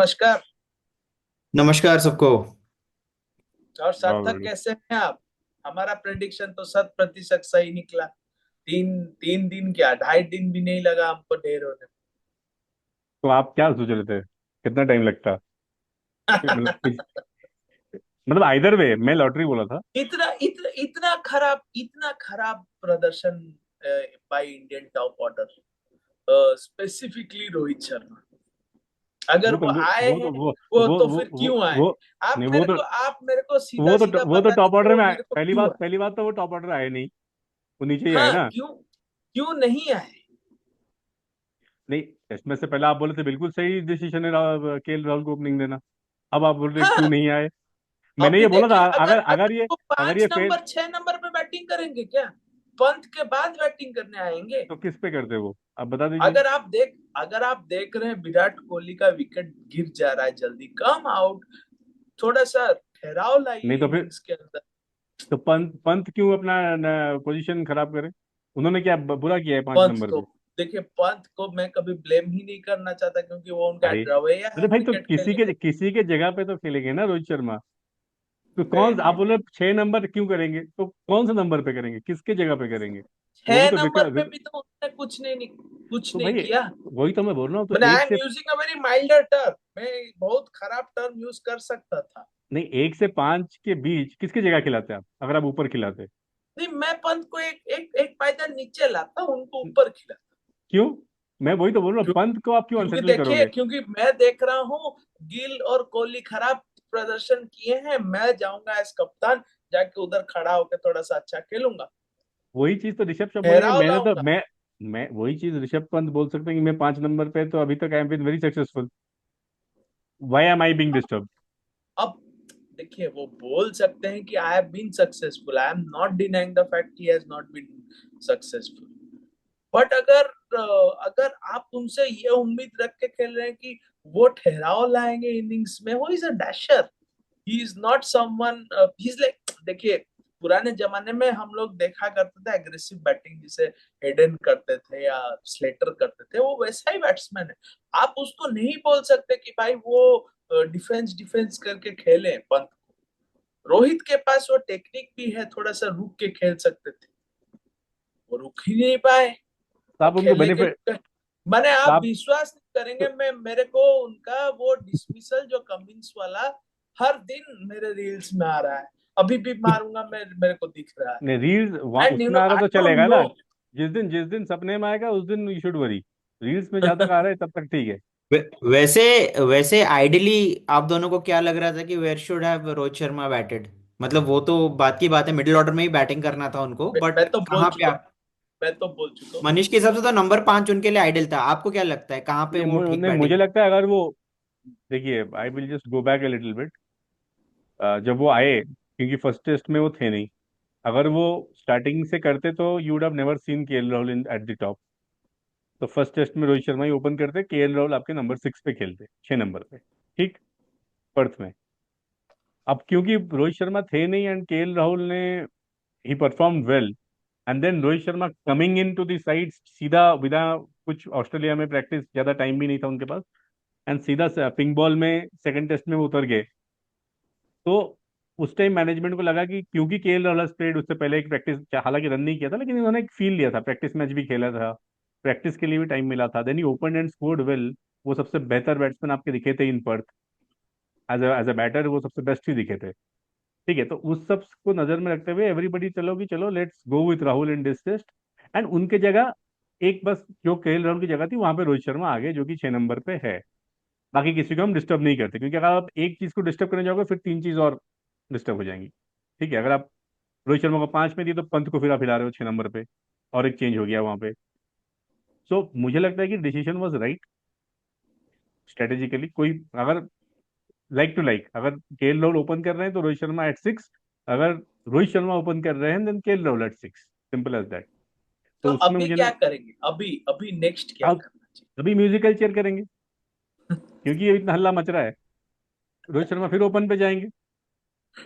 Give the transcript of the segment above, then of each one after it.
नमस्कार। नमस्कार सबको। और बहुत सार्थक बढ़िया। कैसे हैं आप? हमारा प्रेडिक्शन तो 100% सही निकला। तीन तीन दिन क्या, 2.5 दिन भी नहीं लगा हमको ढेर होने तो आप क्या सोच रहे थे, कितना टाइम लगता? मतलब में। मतलब आइदर वे मैं लॉटरी बोला था। इतना इतना इतना खराब प्रदर्शन by Indian top order, specifically Rohit Sharma. अगर वो तो वो आए वो हैं, तो वो वो वो तो वो फिर वो, क्यों आए? वो आप नहीं मेरे को आप मेरे को सीधा सीधा वो तो बता टॉप दीजिए ऑर्डर कि में वो पहली मेरे बात को क्यों आए। पहली बात तो वो टॉप ऑर्डर आए नहीं। वो नीचे ही आए हाँ, ना। क्यों क्यों नहीं आए? नहीं, इसमें से पहले आप बोले थे बिल्कुल सही डिसीजन है केएल राहुल को ओपनिंग देना। अब आप बोल रहे क्यों हाँ, नहीं आए। मैंने अभी ये बोला था, देखिए, अगर अगर अगर अगर ये वो अगर पांच ये फेल नंबर 6 नंबर पे बैटिंग करेंगे क्या? पंत के बाद बैटिंग करने आएंगे? तो किस पे करते वो आप बता दीजिए। अगर आप देख रहे हैं विराट कोहली का विकेट गिर जा रहा है, जल्दी कम आउट, थोड़ा सा ठहराव नहीं लाइए तो फिर इनिंग्स के अंदर। तो पंत पंत क्यों अपना पोजीशन खराब करे। उन्होंने क्या बुरा किया है पांच पंत नंबर को पे। देखिए, पंत को मैं कभी ब्लेम ही नहीं करना चाहता, क्योंकि वो उनका भाई रवैया है अरे भाई, तो विकेट खेलने का। किसी के जगह पे तो खेलेंगे ना रोहित शर्मा। तो नहीं आप नहीं बोले 6 नंबर क्यों करेंगे, तो कौन से नंबर पे करेंगे, किसके जगह पे करेंगे। वो भी छह तो नंबर पे भी तो उसने कुछ तो नहीं भाई किया। वही तो मैं बोल रहा हूँ। तो मैंने आई एक एम से using a very milder term, मैं बहुत खराब टर्म यूज कर सकता था। नहीं, 1 से 5 के बीच किसकी जगह खिलाते आप, अगर आप ऊपर खिलाते। नहीं, मैं पंत को एक एक एक पायदान नीचे लाता हूँ, उनको ऊपर खिलाता। क्यों। मैं वही तो बोल रहा हूँ, क्यों? पंत को आप क्यों क्योंकि अनसेटल देखिए, करोगे। क्योंकि मैं देख रहा हूँ गिल और कोहली खराब प्रदर्शन किए हैं, मैं जाऊंगा एज कप्तान, जाके उधर खड़ा होकर थोड़ा सा अच्छा खेलूंगा, वही चीज तो ऋषभ शर्मा बोलेंगे। ठहराव लाऊंगा। मैं वही चीज ऋषभ पंत बोल सकते हैं कि मैं 5 नंबर पे, तो अभी तक I am been very successful. Why am I being disturb. अब देखिए, वो बोल सकते हैं कि I have been successful, I am not denying the fact he has not been successful. But अगर आप उनसे ये उम्मीद रख के खेल रहे हैं कि वो ठहराव लाएंगे इनिंग्स में, वो is a dasher, he is not someone, he is like, देखिए, पुराने जमाने में हम लोग देखा करते थे एग्रेसिव बैटिंग, जिसे हेडन करते थे या स्लेटर करते थे, वो वैसा ही बैट्समैन है। आप उसको नहीं बोल सकते कि भाई वो डिफेंस डिफेंस करके खेले पंत को। रोहित के पास वो टेक्निक भी है, थोड़ा सा रुक के खेल सकते थे, वो रुक ही नहीं पाए। तो वो आप उनको खेलने के बेनिफिट लिए मैंने, तो आप आप विश्वास नहीं करेंगे, तो, मैं मेरे को उनका वो डिसमिसल जो कमिंस वाला हर दिन मेरे रील्स में आ रहा है, अभी भी मारूंगा मैं, मेरे को दिख रहा है। नहीं, रील्स वहां उसमें आ रहा आई तो डोंट चलेगा नो। ना। जिस दिन सपने में आएगा उस दिन यू शुड वरी। रील्स में जहां तक आ रहा है तब तक ठीक है। वैसे वैसे आइडियली आप दोनों को क्या लग रहा था कि where should have Rohit Sharma batted? मतलब वो तो बात की बात है, मिडिल ऑर्डर में ही बैटिंग करना था उनको, मैं बट तो बोल कहाँ पे चुका हूँ, आप? मैं तो बोल चुका हूँ। मनीष के हिसाब से तो नंबर 5 उनके लिए आइडियल था। आपको क्या लगता है कहाँ पे वो ठीक नहीं, बैटिंग? मुझे लगता है अगर वो, देखिए I will just go back a little bit. जब वो आए, क्योंकि फर्स्ट टेस्ट में वो थे नहीं। अगर वो स्टार्टिंग से करते तो you would have never seen KL Rahul in at the top. तो फर्स्ट टेस्ट में रोहित शर्मा ही ओपन करते, केएल राहुल आपके नंबर 6 पे खेलते, 6 नंबर पे। ठीक, पर्थ में। अब क्योंकि रोहित शर्मा थे नहीं एंड केएल राहुल ने he perform well, and then Rohit Sharma coming in to the side सीधा विदा कुछ ऑस्ट्रेलिया में प्रैक्टिस, ज्यादा टाइम भी नहीं था उनके पास, एंड सीधा पिंक बॉल में सेकंड टेस्ट में वो उतर गए। तो उस टाइम मैनेजमेंट को लगा कि क्योंकि केएल राहुल प्लेड उससे पहले एक प्रैक्टिस, हालांकि रन नहीं किया था लेकिन उन्होंने एक फील लिया था, प्रैक्टिस मैच भी खेला था, प्रैक्टिस के लिए भी टाइम मिला था, then he open and scored well. वो सबसे बेहतर बैट्समैन आपके दिखे थे in Perth. As a batter वो सबसे बेस्ट ही दिखे थे। ठीक है, तो उस सब को नजर में रखते हुए एवरीबडी चलो कि चलो let's go with Rahul in this test. And उनके जगह एक बस जो केएल राहुल की जगह थी वहां पे रोहित शर्मा आ गए, जो कि 6 नंबर पे है। बाकी किसी को हम डिस्टर्ब नहीं करते, क्योंकि अगर आप एक चीज को डिस्टर्ब करने जाओगे फिर तीन चीज और डिस्टर्ब हो जाएंगी। ठीक है, अगर आप रोहित शर्मा को 5 में दिए तो पंत को फिर आप हिला रहे हो 6 नंबर पे, और एक चेंज हो गया वहां पे। सो मुझे लगता है कि डिसीजन वॉज राइट स्ट्रेटेजिकली। कोई अगर लाइक टू लाइक, अगर केएल राहुल ओपन कर रहे हैं तो रोहित शर्मा एट 6, अगर रोहित शर्मा ओपन कर रहे हैं then KL Rahul at 6, simple as that. तो तो उसमें अभी मुझे क्या करेंगे, अभी अभी नेक्स्ट क्या अब करना अभी म्यूजिकल चेयर करेंगे, क्योंकि ये इतना हल्ला मच रहा है। रोहित शर्मा फिर ओपन पे जाएंगे।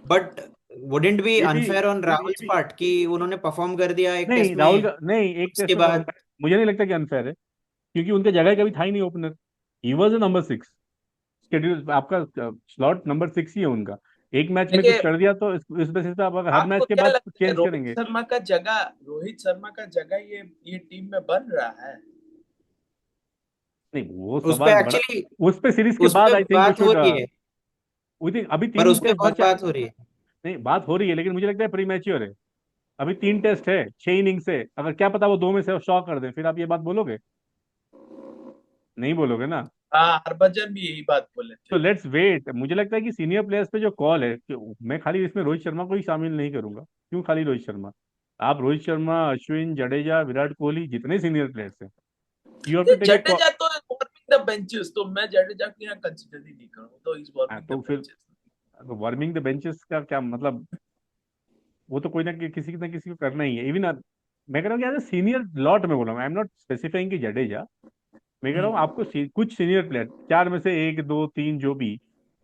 बट वुडेंट बी ये भी अनफेयर ऑन ये राहुल्स भी पार्ट कि उन्होंने परफॉर्म कर दिया एक नहीं, टेस्ट राहुल में, का नहीं, एक उसके टेस्ट में बाद? मुझे नहीं लगता कि अनफेयर है, क्योंकि उनके जगह कभी था ही नहीं opener. He was number 6। Schedule आपका स्लॉट नंबर 6 ही है उनका। एक मैच में कुछ देखिए, कर दिया तो इस बेसिस पे आप अगर हर आपको मैच के क्या बाद लगता है चेंज करेंगे। रोहित शर्मा का जगह ये टीम में बन रहा है? नहीं वो उस पे सवाल बड़ा, एक्चुअली उस पे सीरीज के उस बाद पे आई थिंक वी बात हो शुड, रही है, अभी पर तीन उस पे टेस्ट बहुत बचा। बात हो रही है। नहीं बात हो रही है, लेकिन मुझे लगता है प्री मैच्योर है। अभी 3 टेस्ट है, 6 इनिंग्स है, अगर क्या पता वो 2 में से शॉ कर दे, फिर आप ये बात बोलोगे? नहीं बोलोगे ना। हाँ, हरभजन भी यही बात बोले थे। तो लेट्स वेट। मुझे लगता है कि सीनियर प्लेयर्स पे जो कॉल है मैं खाली इसमें रोहित शर्मा को ही शामिल नहीं करूंगा। क्यों खाली रोहित शर्मा? आप रोहित शर्मा, अश्विन, जडेजा, विराट कोहली, जितने सीनियर प्लेयर्स हैं, यू हैव टू ये टेक ए कॉल। जडेजा तो वार्मिंग द बेंचेस, तो मैं जडेजा को यहाँ कंसिडर ही नहीं करूँ, तो इज वार्मिंग द तो फिर बेंचेस। वार्मिंग द बेंचेस का क्या मतलब? वो तो कोई ना किसी को करना ही है। इवन मैं कह रहा हूँ कि एज ए सीनियर लॉट में बोला हूँ, आई एम नॉट स्पेसिफाइंग कि जडेजा। मैं कह रहा हूँ आपको कुछ सीनियर प्लेयर, 4 में से 1, 2, 3 जो भी,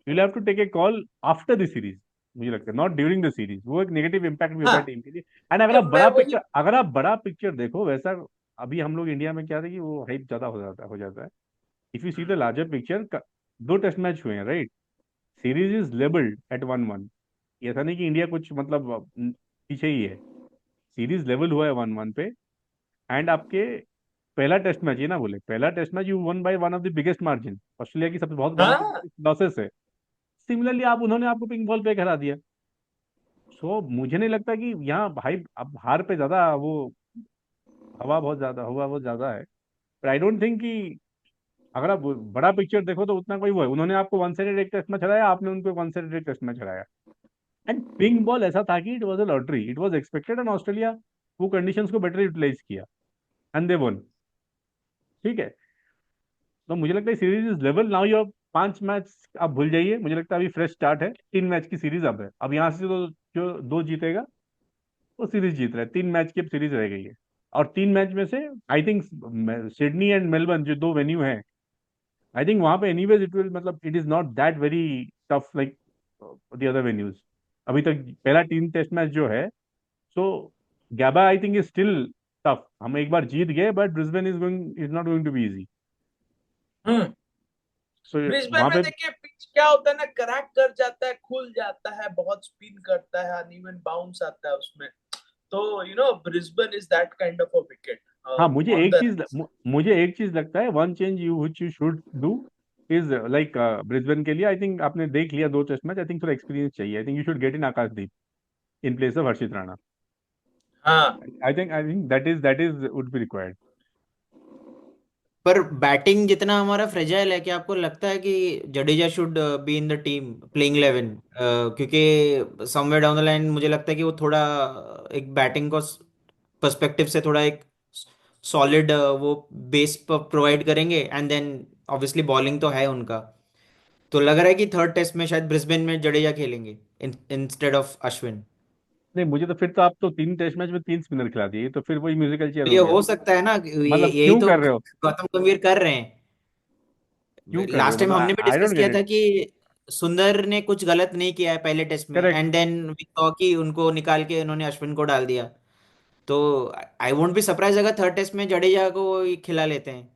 you have to take a call after the series. मुझे लगता है नॉट ड्यूरिंग द सीरीज, वो एक नेगेटिव इम्पैक्ट भी होता है हाँ, टीम के लिए। एंड मैं वही। अगर आप बड़ा पिक्चर देखो वैसा, अभी हम लोग इंडिया में क्या था कि वो हाइप ज्यादा हो जाता है। If you see the larger picture, 2 test match हुए हैं, right? Series is levelled at 1-1। ऐसा नहीं कि इंडिया कुछ मतलब पीछे ही है। सीरीज लेवल हुआ है 1-1 पे। एंड आपके पहला टेस्ट मैच, ये ना बोले पहला test match you won by one of the biggest margin, Australia की सबसे बहुत वन ऑफ द हाँ, बिगेस्ट लॉसेस है। सिमिलरली आप उन्होंने आपको पिंक बॉल पे हरा दिया। सो मुझे नहीं लगता कि यहाँ भाई अब हार पे ज्यादा वो हवा बहुत ज्यादा है। पर आई डोंट थिंक कि अगर आप बड़ा पिक्चर देखो तो उतना कोई वो है। उन्होंने आपको वन साइडेड एक टेस्ट मैच हराया, आपने उनको वन साइडेड एक टेस्ट मैच हराया। एंड पिंक बॉल ऐसा था कि it was a lottery, it was expected, and Australia वो कंडीशंस को बेटर यूटिलाइज किया एंड दे वन। ठीक है। तो मुझे लगता है series is level now. You 5 match आप भूल जाइए, मुझे लगता है अभी फ्रेश स्टार्ट है। 3 मैच की सीरीज अब है। अब यहाँ से तो जो 2 जीतेगा वो सीरीज जीत रहा है। 3 मैच की अब सीरीज रह गई है। और 3 मैच में से I think Sydney and Melbourne जो 2 वेन्यू हैं, आई थिंक वहां पे एनीवेज इट विल मतलब it is not that very tough like the other venues. अभी तक पहला 3 टेस्ट मैच जो है, so Gabba I think is still tough. हम एक बार जीत गए, but Brisbane is not going to be easy. Hmm. So Brisbane वहां में पे देखिए, पिच क्या होता है ना, क्रैक कर जाता है, खुल जाता है, बहुत स्पिन करता है, अनइवन बाउंस आता है उसमें। तो Brisbane is that kind of a wicket हाँ, ऑन द राइट। मुझे एक चीज लगता है, one change you which you should do is like Brisbane के लिए आई थिंक आपने देख लिया 2 टेस्ट मैच, आई थिंक थोड़ा एक्सपीरियंस चाहिए। I think you should get in Akashdeep in place of Harshit Rana. हाँ, I think that is would be required. पर batting जितना हमारा फ्रेजाइल है, कि आपको लगता है कि Jadeja should be in the team playing 11? क्योंकि समवेयर डाउन द लाइन मुझे लगता है कि वो थोड़ा एक बैटिंग को पर्सपेक्टिव से थोड़ा एक सॉलिड वो बेस प्रोवाइड करेंगे, एंड देन ऑब्वियसली बॉलिंग तो है उनका। तो लग रहा है कि थर्ड टेस्ट में शायद ब्रिस्बेन में जडेजा खेलेंगे इंस्टेड ऑफ अश्विन। नहीं मुझे तो फिर तो आप तो 3 टेस्ट मैच में 3 स्पिनर खिला दिए, तो फिर वही म्यूजिकल चेयर तो हो ये गया। हो सकता है ना कि ये मतलब यही क्यों तो कर रहे हो? गौतम गंभीर कर रहे हैं। क्यों कर रहे हो लास्ट टाइम हमने मतलब भी आई डिस्कस डोंट किया गेट था इट। कि सुंदर ने कुछ गलत नहीं किया है पहले टेस्ट में, correct. And then we saw कि उनको निकाल के उन्होंने अश्विन को डाल दिया। तो आई वोंट बी सरप्राइज अगर थर्ड टेस्ट में जडेजा को ही खिला लेते हैं।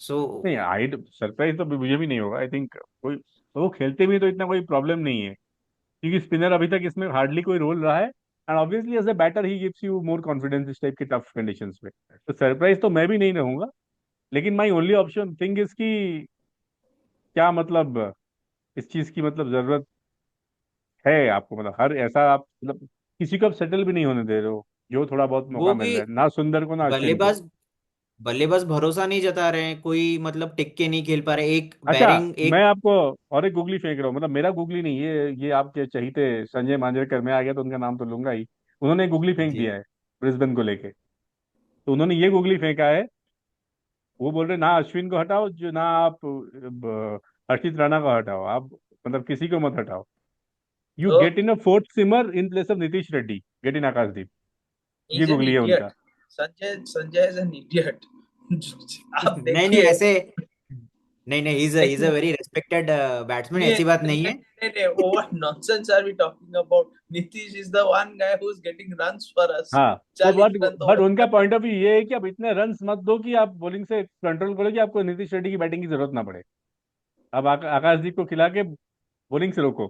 सो नहीं आई सरप्राइज तो मुझे भी नहीं होगा। आई थिंक कोई वो खेलते भी तो इतना कोई प्रॉब्लम नहीं है, क्योंकि स्पिनर अभी तक इसमें हार्डली कोई रोल रहा है। And obviously as a batter he gives you more confidence इस टाइप के टफ कंडीशंस में। तो सरप्राइज तो मैं भी नहीं रहूंगा। लेकिन my only option thing is कि क्या मतलब इस चीज की मतलब जरूरत है आपको? मतलब हर ऐसा आप मतलब किसी को आप सेटल भी नहीं होने दे रहे हो जो थोड़ा बहुत वो मौका मिल भी रहा है, ना सुंदर को ना अश्विन को। बल्लेबाज बल्लेबाज भरोसा नहीं जता रहे हैं, कोई मतलब टिक के नहीं खेल पा रहे, एक अच्छा, बैरिंग मैं एक। आपको और एक गुगली फेंक रहा हूँ, मतलब मेरा गुगली नहीं, ये आपके चहीते संजय मांजरेकर में आ गया तो उनका नाम तो लूंगा ही। उन्होंने एक गुगली फेंक जी। दिया है ब्रिस्बेन को लेके। तो उन्होंने ये गुगली फेंका है, वो बोल रहे ना अश्विन को हटाओ, जो ना आप हर्षित राणा को हटाओ, आप मतलब किसी को मत हटाओ। यू तो get in a fourth seamer in place of Nitish Reddy, get in Akashdeep. ये इज एन गुगली है इडियट। उनका। Sanjay is an idiot. आप नहीं नहीं देखिए। ऐसे, नहीं नहीं, इज अ देखिए, वेरी रेस्पेक्टेड बैट्समैन, ये ऐसी बात नहीं नहीं है। नहीं नहीं, what nonsense are we talking about? Nitish is the one guy who's getting runs for us. हाँ, तो 40 रन तो बट वो उनका करता पॉइंट ऑफ व्यू ये है कि आप इतने रन्स मत दो कि आप बॉलिंग से कंट्रोल करो कि आपको नीतीश रेड्डी की बैटिंग की जरूरत ना पड़े। अब आकाशदीप को खिला के बॉलिंग से रोको।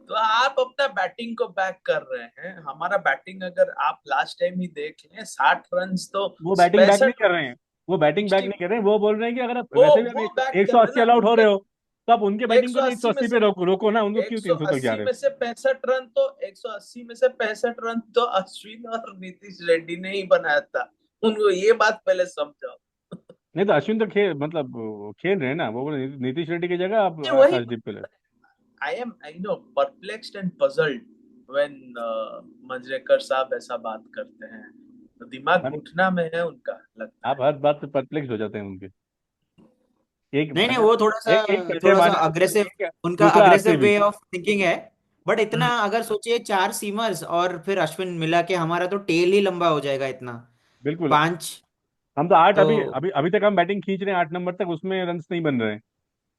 तो आप अपना बैटिंग को बैक कर रहे हैं, हमारा बैटिंग अगर आप लास्ट टाइम ही देख लें, 60 रन तो वो बैटिंग बैक नहीं 65। कर रहे हैं, वो बैटिंग बैक 60 नहीं कर रहे हैं, वो बोल रहे हैं कि अगर आप वो वैसे भी वो अगर बैक एक कर सौ रहे अस्सी ना ऑल आउट हो उनके। रहे हो तो आप उनके बैटिंग को तो 180 में 180 से पे रोको ना, उनको क्यों 300 तक जा 180 रहे हो? में से 65 रन तो 180 में से 65 रन तो अश्विन और नीतीश रेड्डी ने ही बनाया था। उनको ये बात पहले समझाओ। नहीं तो अश्विन तो खेल मतलब वो खेल रहे हैं ना, वो बोले नीतीश रेड्डी की जगह आप ये वही आकाशदीप को ले। I know perplexed and puzzled when Manjrekar साहब ऐसा बात करते हैं, तो दिमाग हर घुटना में है उनका, लगता आप है। हर बात पे परप्लेक्स हो जाते हैं उनके। एक नहीं नहीं, अगर वो थोड़ा सा एक संजय माने तो अग्रेसिव, ठीक है, उनका दूसरा aggressive RCB. Way of thinking है। बट इतना हम्म। अगर सोचिए, 4 सीमर्स और फिर अश्विन मिला के हमारा तो टेल ही लंबा हो जाएगा इतना, बिल्कुल। 5। हम तो आठ, तो अभी अभी अभी तक हम बैटिंग खींच रहे हैं 8 नंबर तक, उसमें रन नहीं बन रहे हैं।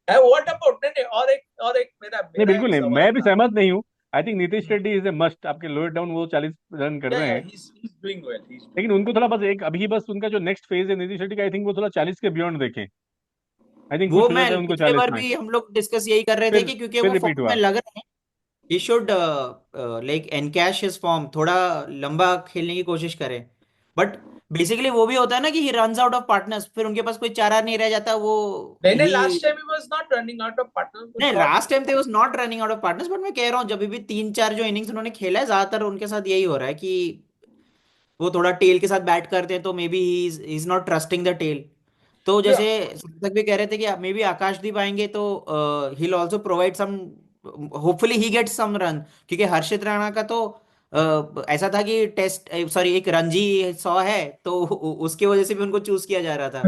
व्हाट अबाउट, नहीं और एक मेरा नहीं मेरा बिल्कुल एक नहीं, सवाल मैं भी था। सहमत नहीं हूँ। I think Nitish Reddy is a must, आपके लोअर डाउन वो 40 रन कर या रहे या हैं। He is doing well, he is लेकिन डूइंग उनको थोड़ा बस एक अभी बस उनका जो नेक्स्ट फेज है नीतीश रेड्डी का, आई थिंक वो थोड़ा 40 के बियॉन्ड देखें। आई थिंक वो कुछ हो जाता है मैं उनको पिछले 40 बार में। भी हम लोग डिस्कस यही कर रहे थे कि क्योंकि फिर वो रिपीट फॉर्म में हुआ। लग रहे हैं, he should like encash his form, थोड़ा लंबा खेलने की कोशिश करें। बट बेसिकली वो भी होता है ना कि he runs out of partners, फिर उनके पास कोई चारा नहीं रह जाता, वो नहीं नहीं, he. Last time he was not running out of partner, वो नहीं, शॉट। लास्ट टाइम तो was not running out of partners, but मैं कह रहा हूँ जब भी 3-4 जो इनिंग्स उन्होंने खेला है, ज्यादातर उनके साथ यही हो रहा है कि वो थोड़ा टेल के साथ बैट करते हैं, तो maybe he is not trusting the tail. तो जैसे तक भी कह रहे थे कि मे बी आकाशदीप आएंगे तो he will also provide some, hopefully he gets some run, क्योंकि हर्षित राणा का तो ऐसा था कि टेस्ट, सॉरी, एक रणजी 100 है, तो उसके वजह से भी उनको चूज किया जा रहा था।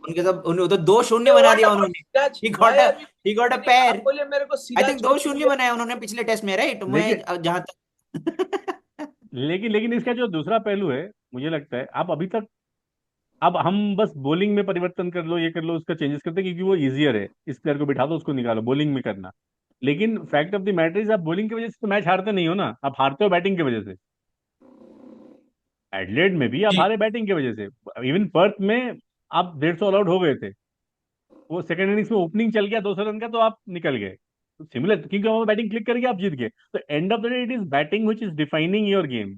उनके सब उन्हें तो 2-0 बना व्हाट दिया अबाउट उन्होंने। Siraj, he got why a are we he got a नहीं, पैर। आप बोले मेरे को आई थिंक सिराज को दो क्यों शून्य लिया? बनाया उन्होंने पिछले टेस्ट में, राइट? मैं लेकिन जहां तक लेकिन इसका जो दूसरा पहलू है, मुझे लगता है आप अभी तक, अब हम बस बॉलिंग में परिवर्तन कर लो, ये कर लो, उसका चेंजेस करते हैं क्योंकि वो इजियर है, इस प्लेयर को बिठा दो उसको निकालो बॉलिंग में करना। लेकिन fact of the matter is आप बॉलिंग की वजह से तो मैच हारते नहीं हो ना, आप हारते हो बैटिंग की वजह से। एडलेड में भी आप जी। हारे बैटिंग की वजह से। इवन पर्थ में आप 150 ऑल आउट हो गए थे, वो सेकंड इनिंग्स में ओपनिंग चल गया 200 रन का तो आप निकल गए। तो सिमिलर, क्योंकि वो बैटिंग क्लिक करके आप जीत गए। तो end of the day it is batting which is defining your game.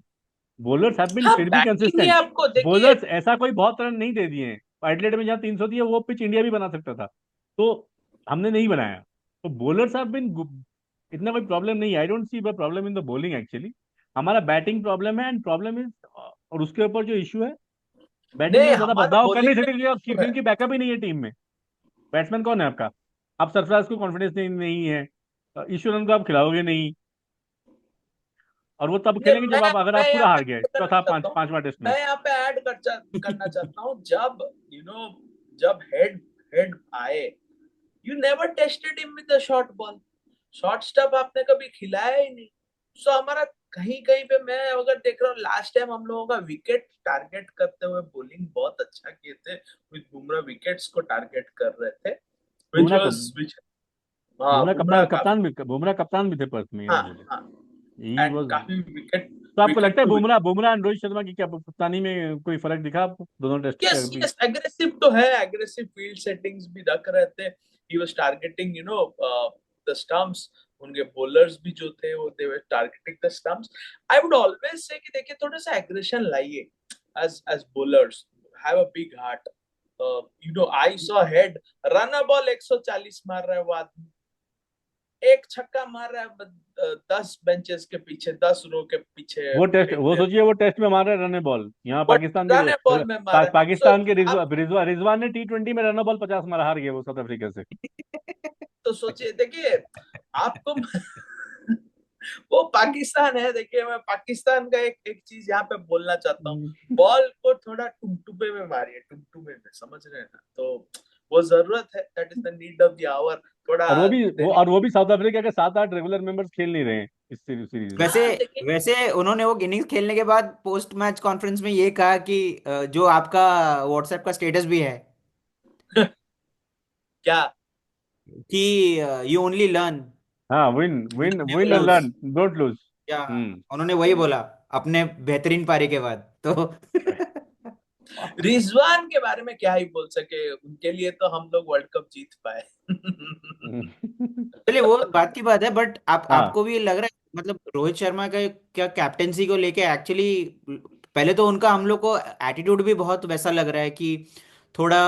Bowlers have been हाँ, फिर भी बैटिंग ही कंसिस्टेंट। आपको देखिए। बॉलर्स ऐसा कोई बहुत रन नहीं दे दिए हैं। एडलेड में जहाँ 300 दिए वो पिच इंडिया भी बना सकता था, तो हमने नहीं बनाया। तो बॉलर्स हैव बीन, इतना कोई प्रॉब्लम नहीं है। I don't see the problem in the bowling actually. हमारा बैटिंग प्रॉब्लम है, एंड प्रॉब्लम इज, और उसके ऊपर जो इशू है, बैटिंग नहीं, में ज्यादा हमारा बदलाव कर नहीं बॉलिंग में सकते issue है। क्योंकि बैकअप ही नहीं है टीम में। बैट्समैन कौन है आपका? आप सरफराज को कॉन्फिडेंस नहीं है, ईश्वरन को आप खिलाओगे नहीं, और वो तब नहीं, खेलेंगे जब मैं आप, अगर मैं आप यहाँ पूरा पे हार गए ऐड करना चौथा चाहता हूँ। पांचवा टेस्ट मैं मैच। यहाँ पे करना चाहता हूँ, जब यू नो जब हेड हेड आए, you never tested him with the short ball. Short stump आपने कभी खिलाया ही नहीं। सो हमारा कहीं कहीं पे, मैं अगर देख रहा हूँ लास्ट टाइम हम लोगों का विकेट टारगेट करते हुए बॉलिंग बहुत अच्छा किए थे, विद बुमराह विकेट्स को टारगेट कर रहे थे, व्हिच बुमराह वाज कब व्हिच। हाँ, बुमराह बुमराह काफी। बुमराह कप्तान भी थे पर्थ में, ये हाँ नहीं बोले। हाँ, ही एंड वाज। काफी विकेट, तो आपको विकेट लगता है टू बुमराह बुमराह एंड रोहित शर्मा की क्या कप्तानी में कोई फर्क दिखा आपको दोनों टेस्ट के यस अभी? यस, एग्रेसिव तो है, एग्रेसिव फील्ड सेटिंग्स भी रख रहे थे। He was targeting the stumps. उनके बॉलर्स भी जो थे वो they were targeting the stumps. I would always say कि देखिए थोड़ा सा एग्रेशन लाइए, as bowlers, have a big heart. I saw Head, run a ball 140 मार रहा है वो आदमी, एक छक्का मार रहा है 10 बेंचेस के पीछे, 10 रो के पीछे वो टेस्ट, वो फील्ड। सोचिए वो टेस्ट में मार रहे रन बॉल, यहाँ बट पाकिस्तान के रन ए बॉल में मारा है। सो पाकिस्तान के आप रिजवान ने T20 में रन बॉल 50 मारा, हार गए वो साउथ अफ्रीका से। तो सोचिए, देखिए आपको वो पाकिस्तान है। देखिए, मैं पाकिस्तान का एक एक चीज यहाँ पे बोलना चाहता हूँ, बॉल को थोड़ा टुमटुमे में मारिए, टुमटुमे में, समझ रहे हैं ना? तो वो जरूरत है, that is the need of the hour, थोड़ा देने। और वो भी साउथ अफ्रीका के 7-8 रेगुलर मेंबर्स खेल नहीं रहे हैं इस सीरीज में। वैसे हाँ देखिए। वैसे उन्होंने वो इनिंग्स खेलने के बाद पोस्ट मैच कॉन्फ्रेंस में ये कहा कि जो आपका व्हाट्सएप का स्टेटस भी है क्या? कि यू ओनली लर्न, हाँ, win win never win and lose. Learn, don't lose. क्या हम्म। उन्होंने वही बोला अपने बेहतरीन पारी के बाद तो रिजवान के बारे में क्या ही बोल सके, उनके लिए तो हम लोग वर्ल्ड कप जीत पाए। चलिए वो बात की बात है, बट हाँ, आपको भी लग रहा है मतलब रोहित शर्मा का क्या कैप्टेंसी को लेके एक्चुअली पहले तो उनका हम लोग को एटीट्यूड भी बहुत वैसा लग रहा है कि थोड़ा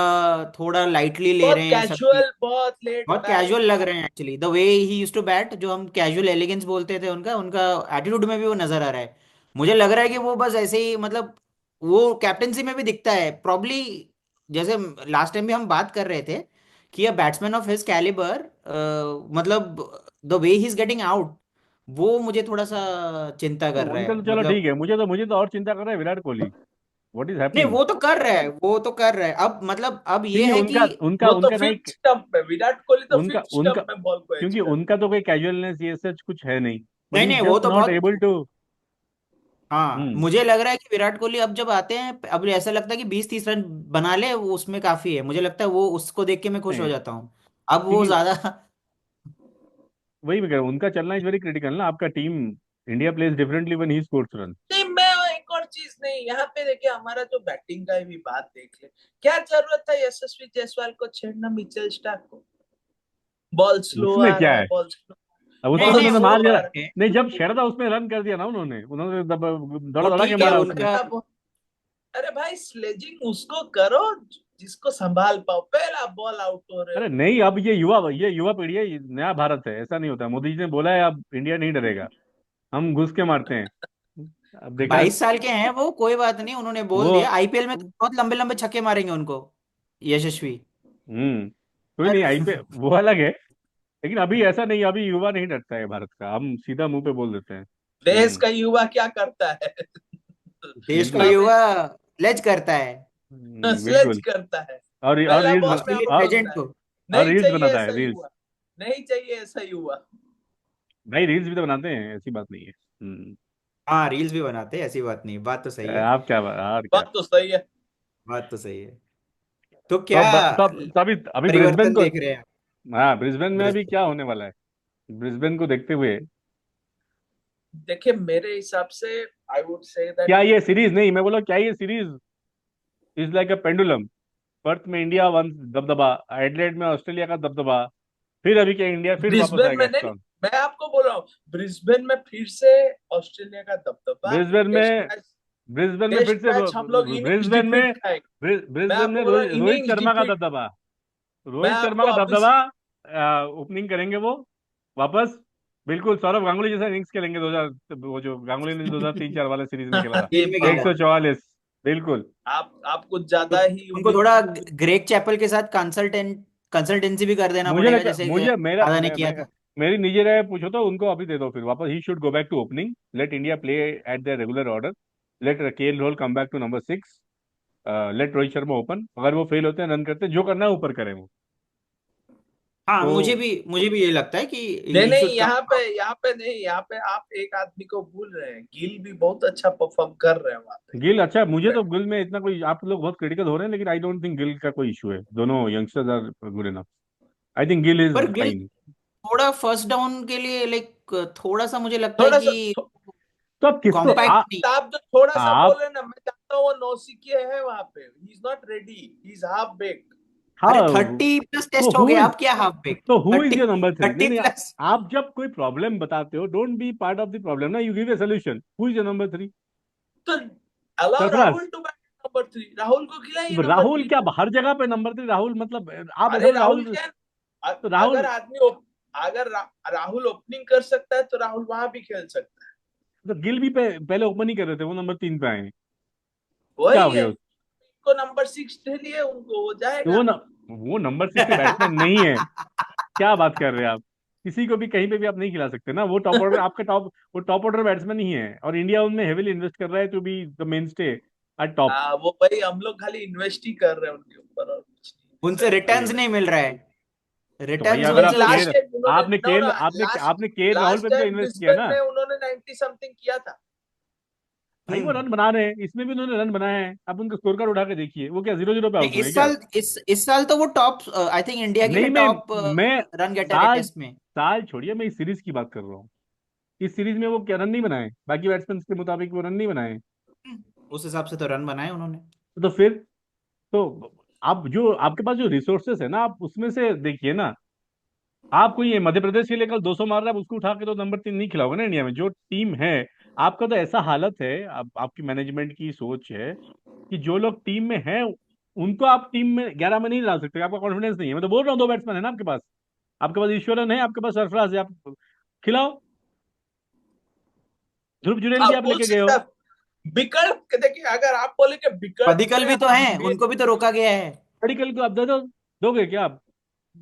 थोड़ा लाइटली ले बहुत रहे हैं सब चीज, कैजुअल, बहुत लेट बहुत बैक। कैजुअल लग रहे हैं actually the way he used to bat, जो हम कैजुअल एलिगेंस बोलते थे उनका उनका एटीट्यूड में भी वो नजर आ रहा है। मुझे लग रहा है कि वो बस ऐसे ही मतलब वो कैप्टेंसी में भी दिखता है प्रॉब्ली, जैसे लास्ट टाइम भी हम बात कर रहे थे कि a batsman of his calibre मतलब the way he is getting out, वो मुझे थोड़ा सा चिंता तो कर रहा उनका तो है चलो मतलब। ठीक है, मुझे तो और चिंता कर रहा है विराट कोहली। व्हाट इज नहीं हैपनिंग? वो तो कर रहा है, वो तो कर रहा है, अब मतलब अब ये क्योंकि है कि उनका उनका वो तो उनका नहीं, फिफ्थ स्टंप पे, विराट कोहली तो उनका फिफ्थ उनका स्टंप में बॉल को एज क्योंकि कर। उनका तो कोई कैजुअलनेस ये सच कुछ है नहीं, बट नहीं ही नहीं वो जस्ट तो नॉट बहुत, एबल टू। हाँ हम्म। मुझे लग रहा है कि विराट कोहली अब जब आते हैं अब ऐसा लगता है कि 20-30 रन बना ले वो उसमें काफी है, मुझे लगता है वो उसको देख के मैं खुश हो नहीं, जाता हूँ। अब वो क्योंकि ज्यादा वही मैं कह रहा हूँ, उनका चलना इज वेरी क्रिटिकल ना। आपका team, India plays differently when he scores run. नहीं, मैं एक और चीज नहीं, यहाँ पे देखिए हमारा जो बैटिंग का भी बात देख ले, क्या जरूरत था यशस्वी जायसवाल को छेड़ना, मिचेल स्टार्क को? बॉल स्लो उसमें आ क्या रहा है, है? बॉल स्लो, अब उसमें नहीं तो बॉल नहीं उन्होंने वो मार स्लो दिया। आ रहा नहीं, जब छेड़ा था उसमें रन कर दिया ना उन्होंने वो दौड़ा दौड़ा के ठीक है मारा उसमें। उनका। अरे भाई स्लेजिंग उसको करो जिसको संभाल पाओ, पहला बॉल आउट हो रहे अरे हो। नहीं, अब ये युवा पीढ़ी है, ये नया भारत है, ऐसा नहीं होता। मोदी जी ने बोला है अब इंडिया नहीं डरेगा, हम घुस के मारते हैं। अब देखना। 22 साल के हैं वो, कोई बात नहीं, उन्होंने बोल वो दिया आईपीएल में तो बहुत लंबे लंबे छक्के मारेंगे उनको यशस्वी। कोई नहीं, आई पे वो अलग है। लेकिन अभी ऐसा नहीं, अभी युवा नहीं डरता है भारत का, हम सीधा मुंह पे बोल देते हैं। देश हम्म। का युवा क्या करता है? देश का बिल्कुल। युवा प्लेज करता है स्लेज बिल्कुल। करता है, और पहला रील्स बॉल में ऑस्ट्रेलियन आउट लेजेंड होता है। को। और नहीं रील्स चाहिए बनाता ऐसा है, रील्स। युवा, नहीं चाहिए ऐसा युवा। भाई रील्स भी तो बनाते हैं, ऐसी बात नहीं है। हाँ रील्स भी बनाते हैं, ऐसी बात नहीं, बात तो सही है। आप क्या और क्या? बात तो सही है। बात तो सही है। तो तो क्या अभी ब्रिस्बेन परिवर्तन को, देख रहे हैं आप? हाँ ब्रिस्बेन में अभी ब्रिस्बेन क्या होने वाला है, ब्रिस्बेन को देखते हुए? देखिए मेरे हिसाब से आई वुड से दैट, क्या ये सीरीज, नहीं मैं बोला, क्या ये series is like a pendulum? Perth में इंडिया वन दबदबा, एडिलेड में ऑस्ट्रेलिया का दबदबा, फिर अभी क्या इंडिया फिर वापस ब्रिस्बेन आएगा में नहीं, स्ट्रांग? मैं आपको बोल रहा हूँ, ब्रिस्बेन में फिर से ऑस्ट्रेलिया का दबदबा। ब्रिस्बेन टेस्ट में मैच, ब्रिस्बेन में फिर टेस्ट से मैच हम लोग इनिंग्स ब्रिस्बेन में डिफीट खाएंगे। मैं ब्रिस्बेन में आपको बोल रहा हूँ रोहित इनिंग्स शर्मा का डिफीट। दबदबा, मैं रोहित शर्मा आपको का अभी, दबदबा। ओपनिंग करेंगे वो वापस, बिल्कुल सौरव गांगुली जैसा इनिंग्स खेलेंगे 2000, वो जो गांगुली ने 2003-04 वाले सीरीज में खेला था, तीन में हाँ, खेला था। 144। बिल्कुल। आप कुछ तो ज्यादा ही उनको उम्मीद। थोड़ा ग्रेग चैपल के साथ कंसल्टेंसी भी कर देना मुझे पड़ेगा लगता जैसे कि मुझे मेरा दादा ने मैं, किया मैं, था। मेरी निजी राय पूछो तो उनको अभी दे दो फिर वापस। He should go back to opening, let India play at the regular order, let KL Rahul come back to number 6, let Rohit Sharma open. अगर वो फेल होते हैं, रन करते हैं, जो करना है ऊपर करें वो। हाँ तो मुझे भी ये लगता है कि नहीं ही नहीं, शुड कम। यहाँ पे नहीं, यहाँ पे आप एक आदमी को भूल रहे हैं, गिल भी बहुत अच्छा परफॉर्म कर रहे हैं वहां गिल अच्छा, मुझे पे। तो गिल में इतना कोई, आप लोग बहुत क्रिटिकल हो रहे हैं, लेकिन आई डोंट थिंक गिल का कोई इशू है, दोनों youngsters are good enough. I think Gill पर इज गिल फाइन। थोड़ा फर्स्ट डाउन के लिए लाइक थोड़ा सा मुझे लगता है थोड़ा सा कि तो आप किसको नहीं, कॉम्पैक्ट नहीं। आप जो थोड़ा सा बोल आप रहे हैं ना, मैं जानता हूँ वो नौसिखिए है वहां पे, he is not ready, he is half bake. अरे हाँ, 30+ तो टेस्ट हो हु गया, इज अब क्या हाफ बेक? तो who is thirty your number 3? नहीं थर्टी नहीं, प्लस आप जब कोई प्रॉब्लम बताते हो, don't be part of the problem ना, you give a solution. Who is your number 3? तो allow Sarfaraz? Rahul to bat number 3, Rahul को खिलाइए नंबर राहुल 3। क्या हर जगह पे नंबर 3? राहुल मतलब आप ऐसा अरे बोले राहुल राहुल? क्या, तो अगर राहुल आदमी अगर राहुल ओपनिंग कर सकता है तो राहुल वहां भी खेल सकता है। तो गिल भी पहले ओपन ही कर रहे थे, वो नंबर 3 पे आए हैं। क्या हो वही गया है, उनको नंबर 6 दे लिए उनको, वो तो जाएगा। वो नंबर 6 बैट्समैन नहीं है। क्या बात कर रहे हैं आप? किसी को भी कहीं पे भी आप नहीं खिला सकते ना, वो टॉप ऑर्डर आपका टॉप वो टॉप ऑर्डर बैट्समैन ही है, और इंडिया उनमें हेविली इन्वेस्ट कर रहा है to be the mainstay at top. हाँ, वो भाई हम लोग खाली इन्वेस्ट ही कर रहे हैं उनके ऊपर और कुछ नहीं कर उनसे रहे। रिटर्न्स नहीं मिल रहा है, तो भाई रिटर्न्स अगर नहीं, आप उनसे लास्ट केएल टाइम उन्होंने, आपने नो केएल ना, आपने लास्ट आपने केएल राहुल लास्ट पे भी तो टाइम इन्वेस्ट किया ब्रिस्बेन ना। में उन्होंने 90 समथिंग किया था। भाई वो रन बना रहे हैं, इसमें भी उन्होंने रन बनाए हैं, आप उनका स्कोर कार्ड उठा के देखिए, वो क्या 0-0 पे नहीं आउट हुए हैं इस क्या? साल इस साल तो वो टॉप आई थिंक इंडिया के नहीं, लिए टॉप मैं रन गेटर है साल टेस्ट में। साल छोड़िए, मैं इस सीरीज की बात कर रहा हूँ। इस सीरीज में वो क्या रन नहीं बनाए? बाकी बैट्समैन के मुताबिक वो रन नहीं बनाए। उस हिसाब से तो रन बनाए उन्होंने। तो फिर तो आप जो आपके पास जो रिसोर्सेस है ना, आप उसमें से देखिए ना। आपको ये मध्य प्रदेश के लिए कल 200 मार रहा है, उसको उठा के तो नंबर 3 नहीं खिलाओगे ना इंडिया में। जो टीम है आपका, तो ऐसा हालत है, आपकी मैनेजमेंट की सोच है कि जो लोग टीम में हैं उनको आप टीम में 11 में नहीं डाल सकते। आपका कॉन्फिडेंस नहीं है। मैं तो बोल रहा हूँ, दो बैट्समैन है ना आपके पास। आपके पास ईश्वरन है, आपके पास सरफराज है, आप खिलाओ। ध्रुव जुरैल भी आप आप बोल लेके गए सकते हो। हैं, विकल्प देखिए, अगर आप बोले कि विकल्प पडिक्कल में भी तो हम हैं, ले उनको भी तो रोका गया है। मेडिकल को आप दे दो। दोगे क्या आप?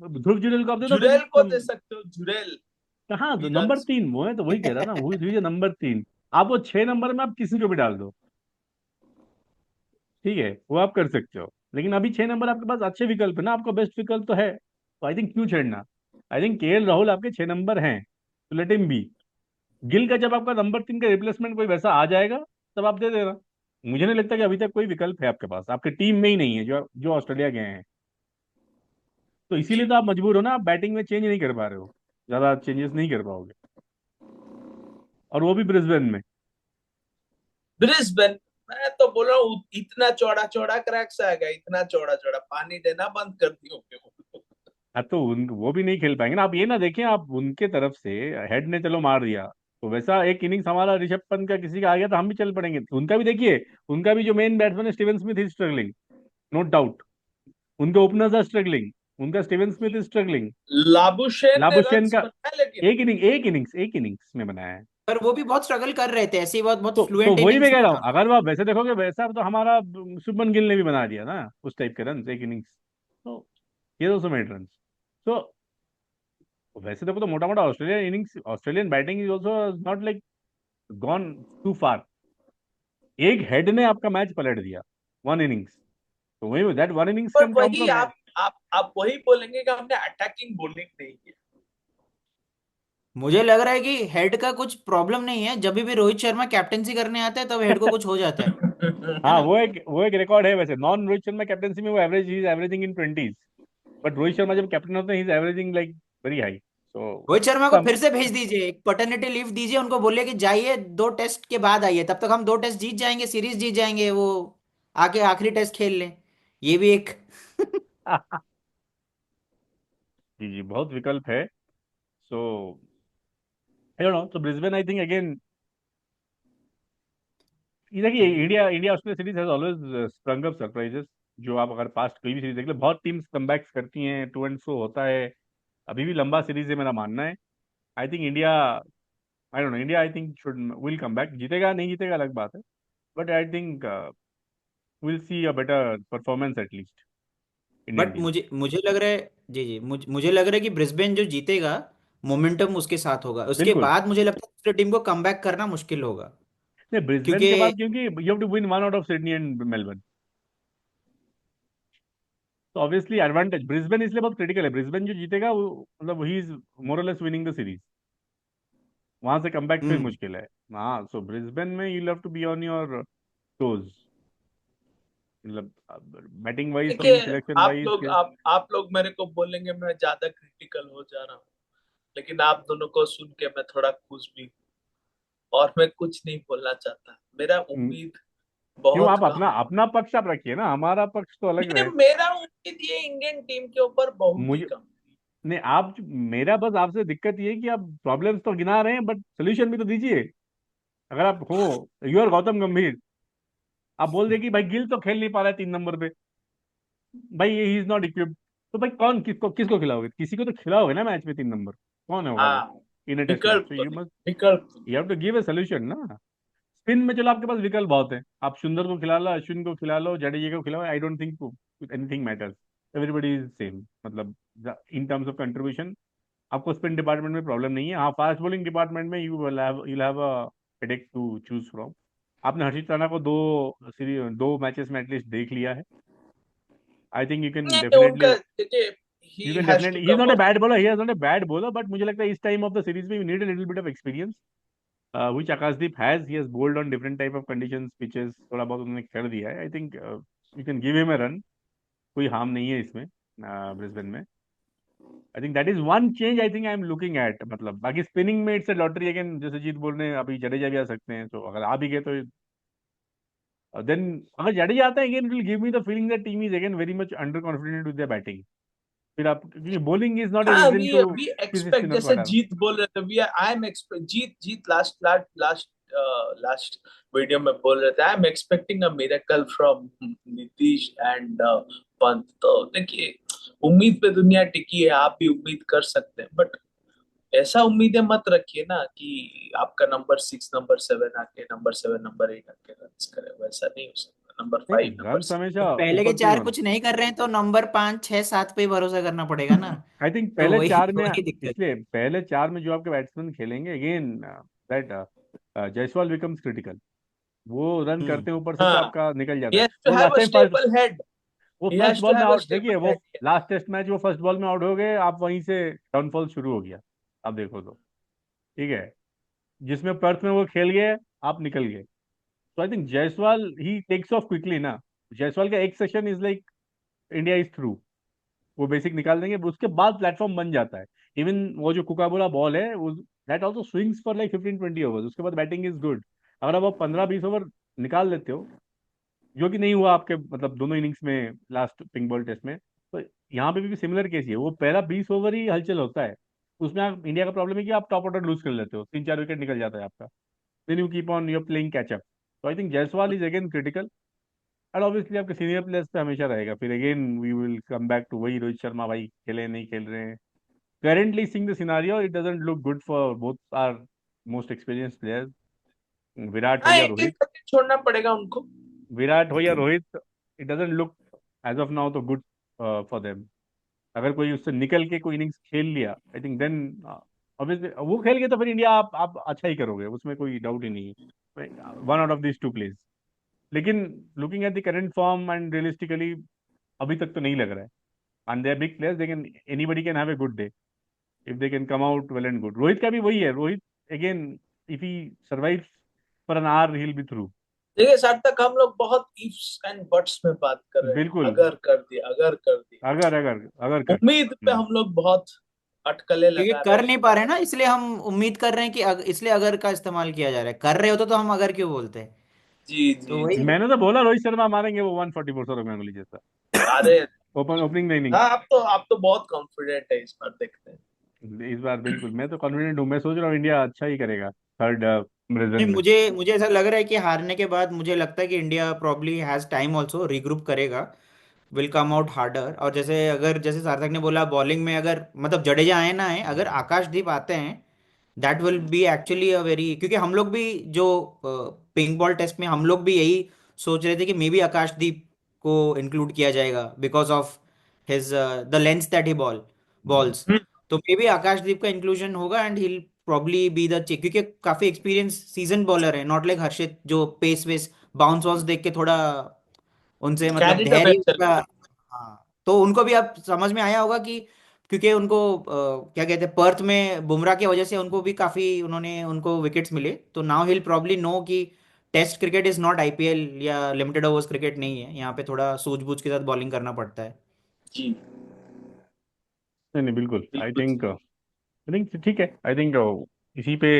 ध्रुव जुरैल को आप दे दो फिर। जुरेल को दे सकते हो, जुरेल कहाँ तो नंबर वीरंस। 3 वो है, तो वही कह रहा ना, वही वही नंबर 3। आप वो 6 नंबर में आप किसी को भी डाल दो, ठीक है, वो आप कर सकते हो। लेकिन अभी 6 नंबर आपके पास अच्छे विकल्प है ना, आपका बेस्ट विकल्प तो है, तो आई थिंक क्यों छेड़ना। आई थिंक केएल राहुल आपके 6 नंबर हैं, तो लेट हिम बी। गिल का जब आपका नंबर 3 का रिप्लेसमेंट कोई वैसा आ जाएगा, तब आप दे देना। मुझे नहीं लगता कि अभी तक कोई विकल्प है आपके पास, आपके टीम में ही नहीं है जो जो ऑस्ट्रेलिया गए हैं। तो इसीलिए जी, तो आप मजबूर हो ना, आप बैटिंग में चेंज नहीं कर पा रहे हो, ज्यादा चेंजेस नहीं कर पाओगे, और वो भी ब्रिस्बेन में। ब्रिस्बेन। मैं तो बोल रहा हूँ, इतना चौड़ा चौड़ा क्रैक्स आ गया, इतना चौड़ा चौड़ा, पानी देना बंद कर दियो क्यों? हाँ, तो वो भी नहीं खेल पाएंगे ना। आप ये ना देखें, आप उनके तरफ से हेड ने चलो मार दिया, तो वैसा एक इनिंग्स हमारा ऋषभ पंत का किसी का आ गया तो हम भी चल पड़ेंगे। उनका भी देखिए, उनका भी जो मेन बैट्समैन है Steven Smith is struggling, no doubt. उनके ओपनर्स आर स्ट्रगलिंग, उनका Steven Smith is struggling. Labuschagne ने लाबुशेन रन्स का बनाए लेकिन। एक इनिंग्स में बनाया है। पर वो भी बहुत स्ट्रगल कर रहे थे, ऐसी बहुत बहुत तो फ्लुएंट वही मैं इनिंग्स कह नहीं रहा हूँ, था। अगर आप वैसे देखोगे वैसा तो हमारा शुभमन गिल ने भी बना दिया ना उस टाइप के रन एक इनिंग्स। तो ये 200 रन। तो वैसे देखो तो मोटा मोटा Australian innings, Australian batting is also not like gone too far. एक हेड ने आपका मैच पलट दिया, वन इनिंग्स। तो वही दैट वन इनिंग्स पर कैन कम वही फ्रॉम। आप वही बोलेंगे कि हमने अटैकिंग बॉलिंग नहीं की। मुझे लग रहा है कि हेड का कुछ प्रॉब्लम नहीं है, जब भी रोहित शर्मा कैप्टेंसी करने आता है तब हेड को कुछ हो जाता है हाँ, ना। वो एक रिकॉर्ड है वैसे, नॉन रोहित शर्मा कैप्टनसी में वो average he is averaging in 20s। But Rohit Sharma जब कैप्टन होते हैं he is averaging like very high. So Rohit Sharma को फिर से भेज दीजिए, एक पटर्निटी लीव दीजिए उनको, बोलिए कि जाइए 2 टेस्ट के बाद आइए, तब तक हम 2 टेस्ट जीत जाएंगे, सीरीज जीत जाएंगे, वो आके आखिरी टेस्ट खेल लें। ये भी एक जी जी, बहुत विकल्प है। सो आई डोंट नो, तो ब्रिस्बेन आई थिंक अगेन, ये देखिए, India India Australia series has always sprung up surprises. जो आप अगर पास्ट कोई भी सीरीज देख ले, बहुत टीम्स कमबैक्स करती हैं, टू एंड फ्रो होता है। अभी भी लंबा सीरीज है मेरा मानना है। I think India, I don't know, India I think should will come back. जीतेगा नहीं जीतेगा अलग बात है, but I think will see a better performance at least Indian but team. मुझे मुझे लग रहा है, जी जी, मुझे लग रहा है कि ब्रिस्बेन जो जीतेगा, मोमेंटम उसके साथ होगा, उसके बिल्कुल। बाद मुझे लगता है दूसरी टीम को कमबैक करना मुश्किल होगा। नहीं, ब्रिस्बेन क्योंकि के बाद क्योंकि you have to win one out of Sydney and Melbourne, तो ऑब्वियसली एडवांटेज ब्रिस्बेन इसलिए बहुत क्रिटिकल है। ब्रिस्बेन जो जीतेगा वो मतलब ही इज मोर और लेस विनिंग द सीरीज। वहां से कमबैक फिर हम्म मुश्किल है। हाँ, सो ब्रिस्बेन में you have to be on your toes, मतलब बैटिंग वाइज, टीम देखिए, सिलेक्शन वाइज के। आप लोग मेरे को बोलेंगे मैं ज्यादा क्रिटिकल हो जा रहा हूँ, लेकिन आप दोनों को सुन के मैं थोड़ा खुश भी हूँ। और मैं कुछ नहीं बोलना चाहता, मेरा उम्मीद क्यों? बहुत आप कम अपना है। अपना पक्ष आप रखिए ना, हमारा पक्ष तो अलग नहीं, है। मेरा उम्मीद ये इंडियन टीम के ऊपर बहुत ही मुझे कम। नहीं, मेरा बस आपसे दिक्कत ये है कि आप प्रॉब्लम्स तो गिना रहे हैं, बट सोल्यूशन भी तो दीजिए। अगर आप हो, यू आर गौतम गंभीर, आप बोल दे कि भाई गिल तो खेल नहीं पा रहा है 3 नंबर पे, भाई ही इज नॉट इक्विप्ड, तो भाई कौन किसको किसको खिलाओगे? किसी को तो खिलाओगे ना मैच में 3 नंबर। कौन होगा वो हाँ, इन अ टेस्ट मैच? विकल्प तो तो यू नहीं, मस्ट, विकल्प तो you have to give a solution ना। स्पिन में चलो आपके पास विकल्प बहुत है, आप सुंदर को खिला लो, अश्विन को खिला लो, जडेजा को खिलाओ, I don't think anything matters. Everybody is same, मतलब इन टर्म्स ऑफ कंट्रीब्यूशन आपको स्पिन डिपार्टमेंट में प्रॉब्लम नहीं है। हाँ, फास्ट बॉलिंग डिपार्टमेंट में you have a headache to choose from. आपने हर्षित राणा को दो मैचेस में एटलीस्ट देख लिया है। आई थिंक नहीं, उनका देखिए, you he can has to definitely, he is come not a up. Bad bowler, he is not a bad bowler, but मुझे लगता है इस टाइम ऑफ द सीरीज में you need a little bit of experience, which Akashdeep has. He has bowled on different type of conditions, pitches, थोड़ा बहुत उन्होंने कर दिया है। आई think you can give him a run, कोई हार्म नहीं है इसमें ब्रिस्बेन में। आई think that is one change I think I am looking at. मतलब बाकी स्पिनिंग में इट्स अ लॉटरी अगेन, जैसे जीत बोल रहे हैं, अभी जडेजा भी आ सकते हैं, तो अगर आ भी गए तो देन अगर जडेजा आता है again, it will give me the feeling that team is again very much under confident with their batting. फिर आप, क्योंकि बॉलिंग इज नॉट ए हाँ, रीजन टू वी किस एक्सपेक्ट, स्पिनर को जैसे हटाना। जीत बोल रहे थे, वी आई एम एक्सपेक्ट जीत जीत last last last last video में बोल रहे थे, I am expecting a miracle from Nitish and Pant. तो देखिए, उम्मीद पे दुनिया टिकी है, आप भी उम्मीद कर सकते हैं, बट ऐसा उम्मीदें मत रखिए ना कि आपका नंबर 6 नंबर 7 आके, नंबर 7 नंबर 8 आके रन करे, वैसा नहीं हो सकता। नंबर नहीं, 5 नंबर रन 6। तो हमेशा पहले के ऊपर से ही चार होना। कुछ नहीं कर रहे हैं तो नंबर 5 6 7 पे ही भरोसा करना पड़ेगा ना। आई थिंक तो पहले वही चार में, वही दिक्कत। इसलिए पहले चार में जो आपके बैट्समैन खेलेंगे again, that Jaiswal becomes critical. वो रन हम्म। करते हैं ऊपर से तो हाँ, आपका निकल जाता he है। has to वो have last a time first, stable head, वो he first has to ball में have a आउट, देखिए stable वो head। लास्ट टेस्ट मैच वो फर्स्ट बॉल में आउट हो गए, आप वहीं से डाउनफॉल शुरू हो गया। आप देखो तो ठीक है, जिसमें पर्थ में वो खेल गए, आप निकल गए। तो I think Jaiswal he takes off quickly ना। जायसवाल का एक session is like India is through, वो बेसिक निकाल देंगे, उसके बाद प्लेटफॉर्म बन जाता है। इवन वो जो कुकाबोला बॉल है, वो that also swings for like 15-20 overs, उसके बाद बैटिंग इज गुड। अगर आप 15-20 ओवर निकाल लेते हो, जो कि नहीं हुआ आपके मतलब दोनों इनिंग्स में लास्ट पिंक बॉल टेस्ट में, तो यहाँ पे भी सिमिलर केस ही है। वो पहला 20 ओवर ही हलचल होता है, उसमें आप, इंडिया का प्रॉब्लम है कि आप टॉप ऑर्डर लूज कर लेते हो, 3-4 विकेट निकल जाता है आपका। Then you keep on, you are playing catch up. तो I think Jaiswal is again critical. And obviously आपके सीनियर प्लेयर्स पे हमेशा रहेगा। फिर again we will come back to वही, रोहित शर्मा भाई खेले नहीं खेल रहे हैं। Currently seeing the scenario, it doesn't look good for both our most experienced players, Virat हो हाँ, या एक रोहित। एक करके छोड़ना पड़ेगा उनको। विराट हो या Rohit, it doesn't look as of now too good for them. अगर कोई उससे निकल के कोई इनिंग्स खेल लिया, आई थिंक देन ऑब्वियसली वो खेल गए तो फिर इंडिया, आप अच्छा ही करोगे, उसमें कोई डाउट ही नहीं है, one out of this two place. लेकिन looking at the current form and realistically, अभी तक तो नहीं लग रहा है। And they are big players, they can, anybody can have a good day if they can come out well and good. Rohit का भी वही है, Rohit again, if he survives for an hour he'll be through। देखिए सार्थक, हम लोग बहुत ifs and buts में बात कर रहे हैं, बिल्कुल, अगर कर दिया, अगर कर दिया, अगर अगर अगर कर, उम्मीद पे हम लोग बहुत अटकलें क्योंकि लगा रहे कर हैं। नहीं पा रहे ना, इसलिए हम उम्मीद कर रहे हैं कि इसलिए अगर का इस्तेमाल किया जा रहा है। कर रहे होते तो हम अगर क्यों बोलते हैं। जी तो जी वही जी। है। मैंने तो बोला रोहित शर्मा मारेंगे वो 144 सौ रन जैसा अरे ओपनिंग इनिंग्स। हाँ, आप तो बहुत कॉन्फिडेंट है, इस बार देखते हैं। इस बार बिल्कुल मैं तो कॉन्फिडेंट हूँ, मैं सोच रहा हूँ इंडिया अच्छा ही करेगा थर्ड ब्रिजन नहीं, में। मुझे मुझे ऐसा लग रहा है कि हारने के बाद मुझे लगता है कि India probably has time also regroup करेगा, विल कम आउट हार्डर। और जैसे अगर जैसे सार्थक ने बोला बॉलिंग में अगर मतलब जडेजा आए ना आए, अगर आकाशदीप आते हैं that will be actually a very, क्योंकि हम लोग भी जो पिंक बॉल टेस्ट में हम लोग भी यही सोच रहे थे कि मे बी आकाशदीप को इंक्लूड किया जाएगा because of his the length that he bowls. Hmm, तो मे बी आकाशदीप का इंक्लूजन होगा and he probably be the chick, क्योंकि काफी एक्सपीरियंस सीजन बॉलर है, नॉट लाइक हर्षित जो पेस वेस बाउंस वाउंस देख के थोड़ा उनसे मतलब कैरिड अवे धैर्य चले उनका। गए। हाँ, तो उनको भी अब समझ में आया होगा कि क्योंकि उनको क्या कहते हैं, पर्थ में बुमराह की वजह से उनको भी काफी उन्होंने उनको विकेट्स मिले, तो नाउ ही प्रॉब्ली नो कि test cricket is not IPL या लिमिटेड ओवर्स क्रिकेट नहीं है, यहाँ पे थोड़ा सूझबूझ के साथ बॉलिंग करना पड़ता है। जी, नहीं नहीं बिल्कुल, बिल्कुल सही। आई थिंक ठीक है, आई थिंक इसी पे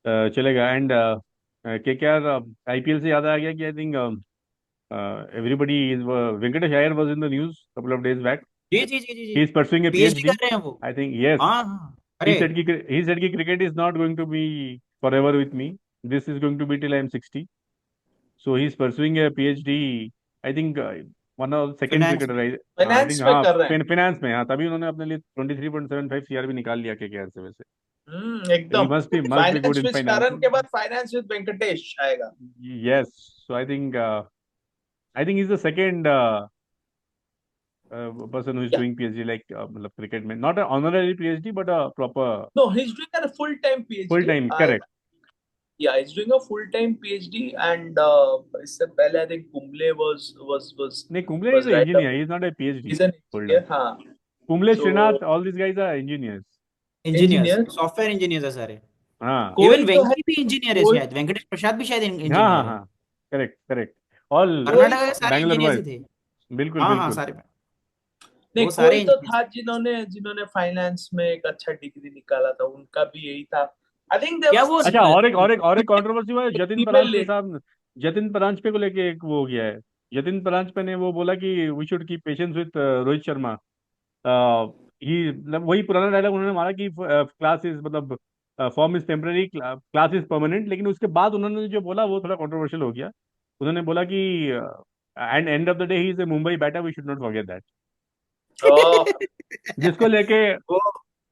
चलेगा। एंड केकेआर, आईपीएल से याद आ गया कि I think everybody is Venkatesh Iyer was in the news couple of days back. Ji ji ji ji ji. He is pursuing a PhD PhD. कर रहे हैं वो। I think yes. हाँ हाँ। He अरे said कि cricket is not going to be forever with me. This is going to be till I am 60. So he is pursuing a PhD. I think one of the second finance cricketer, में। I finance think में हाँ, कर रहे हैं। Finance में, हाँ, तभी उन्होंने अपने लिए 23.75 CR भी निकाल लिया केकेआर से वैसे। He एकदम। must be good finance in with finance. करण के बाद फाइनेंस विद वेंकटेश आएगा। Yes. So I think he's the second person who is या doing PhD like मतलब cricket में, not an honorary PhD but a proper no, he is doing a full time full PhD. time, correct। या is doing a full time PhD and इससे पहले I think Kumble was नहीं, Kumble is was an right engineer, up, he is not a PhD is an holder। Engineer. हाँ, Kumble, so Srinath, all these guys are engineers। Engineers, engineer. Software engineers है सारे। हाँ even कोई तो है, वेंकी भी इंजीनियर है कोई। शायद, वेंकटेश प्रसाद भी शायद हाँ हाँ इंजीनियर है। हाँ, करेक्ट करेक्ट, ऑल कोई कर्नाटका के तो सारे बैंगलोर इंजीनियर्स ही बॉयज। थे। बिल्कुल हाँ हाँ बिल्कुल। सारे, नहीं, वो सारे कोई तो इंजीनियर्स। था जिन्होंने जिन्होंने फाइनेंस में एक अच्छा डिग्री निकाला था, उनका भी यही था। आई थिंक देयर क्या वाज वो अच्छा, दिस और एक कंट्रोवर्सी हुआ है, जतिन फीमेल पराशर लेडी। साहब जतिन परांजपे को लेके एक वो हो गया है। जतिन परांजपे ने वो बोला कि we should keep patience with Rohit Sharma. He मतलब वही पुराना डायलॉग उन्होंने मारा कि क्लास इज मतलब form is temporary, class is permanent. लेकिन उसके बाद उन्होंने जो बोला वो थोड़ा कंट्रोवर्शियल हो गया। उन्होंने बोला कि and end of the day he is a Mumbai batter, we should not forget that. Oh, जिसको लेके वो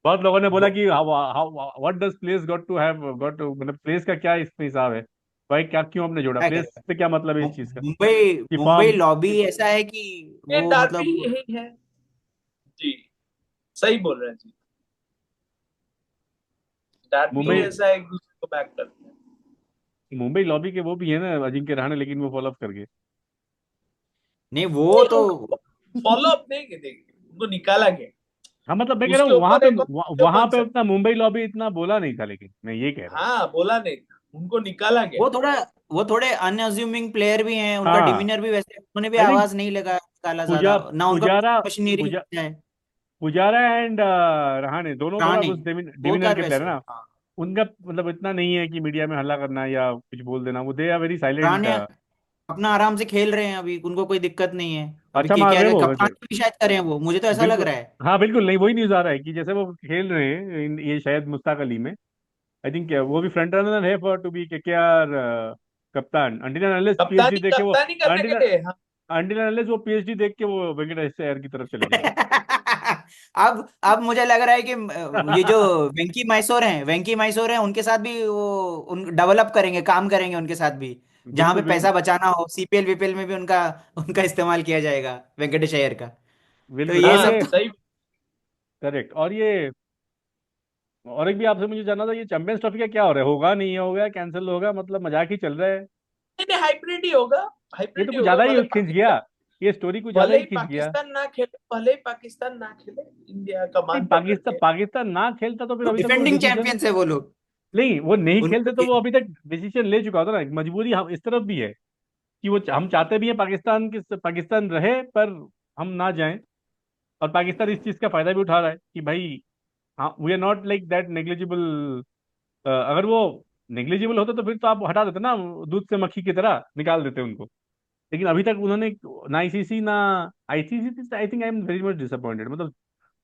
बहुत लोगों ने बोला वो कि what does place got to have got to, मतलब प्लेस का क्या इसमें हिसाब है भाई, क्या क्यों आपने जोड़ा, क्या प्लेस करेगा। से क्या मतलब है इस चीज का मुंबई कि मुंबई फॉर्म। लॉबी ऐसा है कि ये वो डार्बी मतलब यही है जी, सही बोल रहे हैं जी। डार्बी मुंबई ऐसा एक दूसरे को बैक करते हैं। मुंबई लॉबी के वो भी है ना अजिंक्य रहाणे, लेकिन वो फॉलो अप कर गए। नहीं वो तो फॉलो अप नहीं किए, उनको निकाला गया। हाँ मतलब मैं कह रहा उसके हूँ वहां ऊपर पे एक और वीडियो वहां बन पे सकता। उतना मुंबई लॉबी इतना बोला नहीं था, लेकिन मैं ये कह रहा हूँ। हाँ, बोला नहीं था, उनको निकाला गया। वो थोड़ा वो थोड़े अनअज्यूमिंग प्लेयर भी हैं, उनका हाँ, डिमीनर भी वैसे, उन्होंने भी आई थिंक आवाज नहीं लगा निकाला ज्यादा ना, उनका पुजारा मशीनरी पुजा, है। पुजारा एंड रहाणे दोनों थोड़ा राणे उस बोथ डिमीनर आर के प्लेयर है वैसे, ना। हाँ। उनका मतलब इतना नहीं है कि मीडिया में हल्ला करना या कुछ बोल देना, वो they are very silent. Rane अपना आराम से खेल रहे हैं अभी, उनको कोई दिक्कत नहीं है अभी। अच्छा मार केकेआर रहे हैं के वो कप्तान वैसे। भी शायद करें वो, मुझे तो ऐसा लग बिल्कुल। रहा है। हाँ बिल्कुल, नहीं वही न्यूज आ रहा है कि जैसे वो खेल रहे हैं ये शायद मुश्ताक अली में। आई थिंक वो भी फ्रंट रनर है फॉर टू बी केकेआर कप्तान, अंटिल अनलेस पीएचडी कप्तानी देख के वो कप्तानी करने अंटिल के लिए, हाँ। अंटिल अनलेस वो पीएचडी देख के वो वेंकटेश अय्यर की तरफ चले जाए। अब मुझे लग रहा है कि ये जो वेंकी मैसोर हैं, वेंकी मैसोर हैं, उनके साथ भी वो उन डेवलप करेंगे, काम करेंगे उनके साथ भी। जहां बिल्कुल पे पैसा बिल्कुल बचाना हो, सीपीएल वीपीएल में भी उनका उनका इस्तेमाल किया जाएगा, वेंकटेश अय्यर का। तो बिल्कुल। ये और हाँ, सब ये सही। करेक्ट। और ये और एक भी आपसे मुझे जानना था, ये चैंपियंस ट्रॉफी का क्या हो रहा है, होगा नहीं होगा, कैंसिल होगा, मतलब मजाक ही चल रहा है। नहीं नहीं, हाइब्रिड ही होगा। ये तो हाइब्रिड ही कुछ होगा, ज्यादा ही खिंच गया, ये स्टोरी कुछ ज्यादा भले ही ही खिंच गया। पाकिस्तान ना खेले, भले ही पाकिस्तान ना खेले, इंडिया नहीं, कमान पकड़ पाकिस्तान के। पाकिस्तान ना खेलता तो फिर वो अभी तक वो डिफेंडिंग डिसीजन, चैंपियंस है वो लोग। नहीं वो नहीं खेलते उनको तो वो अभी तक डिसीजन ले चुका होता ना। मजबूरी हम इस तरफ भी है कि वो हम चाहते भी हैं पाकिस्तान की पाकिस्तान रहे, पर हम ना जाएं। और पाकिस्तान इस चीज का फायदा भी उठा रहा है कि भाई हाँ we are not like that negligible. अगर वो नेग्लिजिबल होता तो फिर तो आप हटा देते ना, दूध से मक्खी की तरह निकाल देते उनको। लेकिन अभी तक उन्होंने ना आईसीसी ना ICC, I think I am very much disappointed. मतलब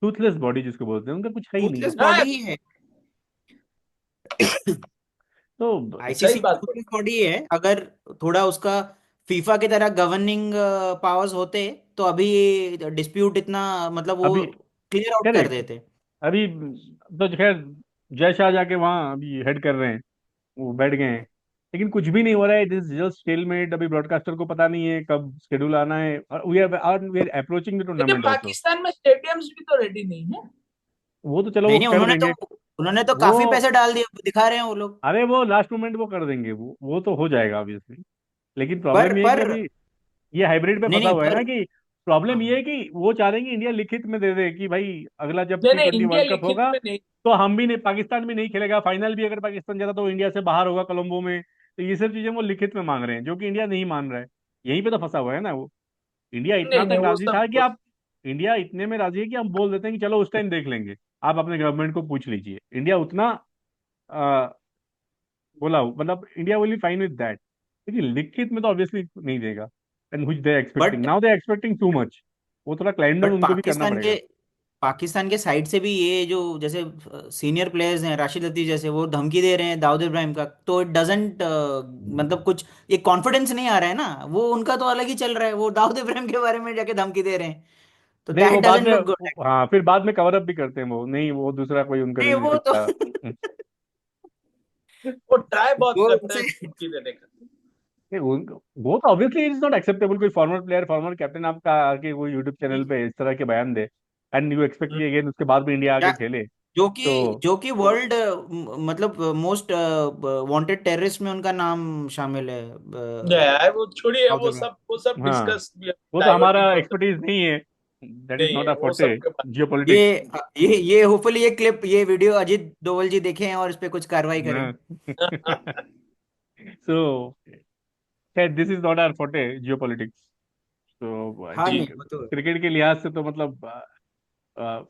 टूथलेस बॉडी जिसको बोलते हैं, उनका कुछ है ही नहीं। टूथलेस हाँ, बॉडी ही है। तो सही आईसीसी बात बोली। टूथलेस बॉडी है। अगर थोड़ा उसका फीफा की तरह गवर्निंग पावर्स होते तो अभी डिस्प्यूट इतना मतलब वो अभी क्लियर आउट कर करेक्ट। देते। अभी तो खैर जय शाह जाके वहाँ अभी हेड कर रहे हैं, वो बैठ गए हैं। लेकिन कुछ भी नहीं हो रहा है, दिस जस्ट स्टेलमेट। अभी ब्रॉडकास्टर को पता नहीं है कब शेड्यूल आना है, और वी आर अप्रोचिंग द लेकिन टूर्नामेंट ऑल्सो। पाकिस्तान में स्टेडियम्स भी तो रेडी नहीं है। वो तो चलो नहीं वो नहीं, कर उन्होंने तो देंगे। उन्होंने तो वो काफी पैसे डाल दिए, दिखा रहे हैं वो लोग। अरे वो लास्ट मोमेंट वो कर देंगे, वो तो हो जाएगा ऑब्वियसली। लेकिन पर प्रॉब्लम ये है कि पर अभी ये हाइब्रिड पे नहीं फंसा नहीं हुआ है पर ना कि प्रॉब्लम ये हाँ। है कि वो चाह रहे हैं कि इंडिया लिखित में दे दे कि भाई अगला जब नहीं टी नहीं, ट्वेंटी इंडिया वर्ल्ड कप लिखित होगा में नहीं। तो हम भी नहीं, पाकिस्तान भी नहीं खेलेगा, फाइनल भी अगर पाकिस्तान जाता तो इंडिया से बाहर होगा कोलंबो में। तो ये सब चीजें वो लिखित में मांग रहे हैं, जो कि इंडिया नहीं मान रहा है। यहीं पे तो फंसा हुआ है ना वो। इंडिया इतना नहीं नहीं, तक वो राजी सब था कि आप, इंडिया इतने में राजी है कि हम बोल देते हैं कि चलो उस टाइम देख लेंगे, आप अपने गवर्नमेंट को पूछ लीजिए। इंडिया उतना बोला, मतलब India will be fine with that. लेकिन लिखित में तो ऑब्वियसली नहीं देगा। And which they expecting but now, they expecting too much. वो थोड़ा क्लाइंब डाउन बट उनको भी करना पड़ेगा। पाकिस्तान के साइड से भी ये जो जैसे सीनियर प्लेयर्स हैं, राशिद लतीफ जैसे, वो धमकी दे रहे हैं दाऊद इब्राहिम का, तो इट डजंट मतलब कुछ ये कॉन्फिडेंस नहीं आ रहा है ना। वो उनका तो अलग ही चल रहा है, वो दाऊद इब्राहिम के बारे में जाके धमकी दे रहे हैं, तो नहीं दैट वो बाद डजंट में, लुक गुड। हाँ फिर बाद में कवर अप भी करते हैं वो, नहीं वो दूसरा कोई उनका नहीं वो रिलेटिव तो था। वो ट्राई बहुत वो करते हैं उनसे धमकी देने का। नहीं, वो तो ऑब्वियसली इज नॉट एक्सेप्टेबल। कोई फॉर्मर प्लेयर फॉर्मर कैप्टन आपका आके कोई यूट्यूब चैनल पे इस तरह के बयान दे, एंड यू एक्सपेक्ट कि अगेन उसके बाद भी इंडिया आके क्या- खेले। तो जो कि वर्ल्ड मतलब मोस्ट वांटेड टेररिस्ट में उनका नाम शामिल है, नहीं, वो छोड़िए, दाऊद वो इब्राहिम। सब वो सब हाँ, डिस्कस, वो तो हमारा डाइवर्टिंग टॉपिक एक्सपर्टीज नहीं है, दैट इज नहीं नॉट है, अ वो फोर्टे, सब के बारे ये जियोपॉलिटिक्स। ये होपफुली ये क्लिप ये वीडियो अजीत डोवल जी देखें और इस पे कुछ कार्रवाई करें। में। So this is not our forte, geopolitics. तो आई हाँ नहीं थिंक वो तो क्रिकेट के लिहाज से तो मतलब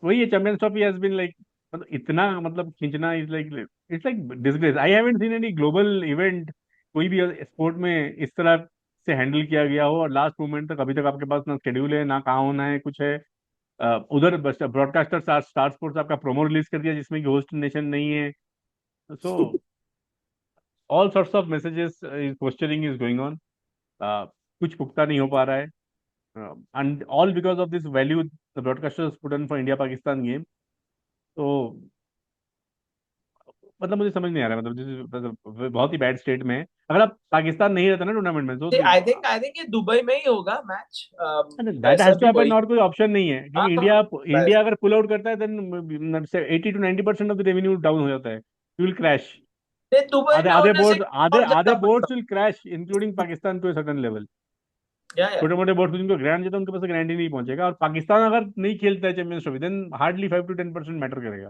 वही है, champions trophy has been like, मतलब इतना मतलब खींचना is like, it's like disgrace. I haven't seen any global event कोई भी स्पोर्ट में इस तरह से हैंडल किया गया हो, और लास्ट मोमेंट तक अभी तक आपके पास ना शेड्यूल है, ना कहाँ होना है, कुछ है। उधर ब्रॉडकास्टर स्टार स्टार स्पोर्ट्स आपका प्रोमो रिलीज कर दिया जिसमें कि होस्ट नेशन नहीं है। So all sorts of messages questioning is going on. कुछ पुख्ता नहीं हो पा रहा है, and all because of this value the broadcasters put in for India Pakistan game. तो मतलब मुझे समझ नहीं आ रहा है, मतलब मतलब बहुत ही बैड स्टेट में है। अगर आप पाकिस्तान नहीं रहता ना टूर्नामेंट में तो आई थिंक ये दुबई में ही होगा मैच, दैट वैसा हैज टू भी हैपन, वही। और कोई ऑप्शन नहीं है, हाँ क्योंकि हाँ, इंडिया इंडिया वैसा। अगर पुल आउट करता है then 80 to 90% of the revenue down हो जाता है, यू विल क्रैश। नहीं, दुबई आधे में आधे होने से बोर्ड आधे और आधे ज्यादा पैसा। Boards will crash including Pakistan to a certain level. या छोटे मोटे बोर्ड जिनको ग्रैंड जाता है उनके पास ग्रैंड ही नहीं पहुंचेगा, और पाकिस्तान अगर नहीं खेलता है champions trophy then hardly 5 to 10% matter करेगा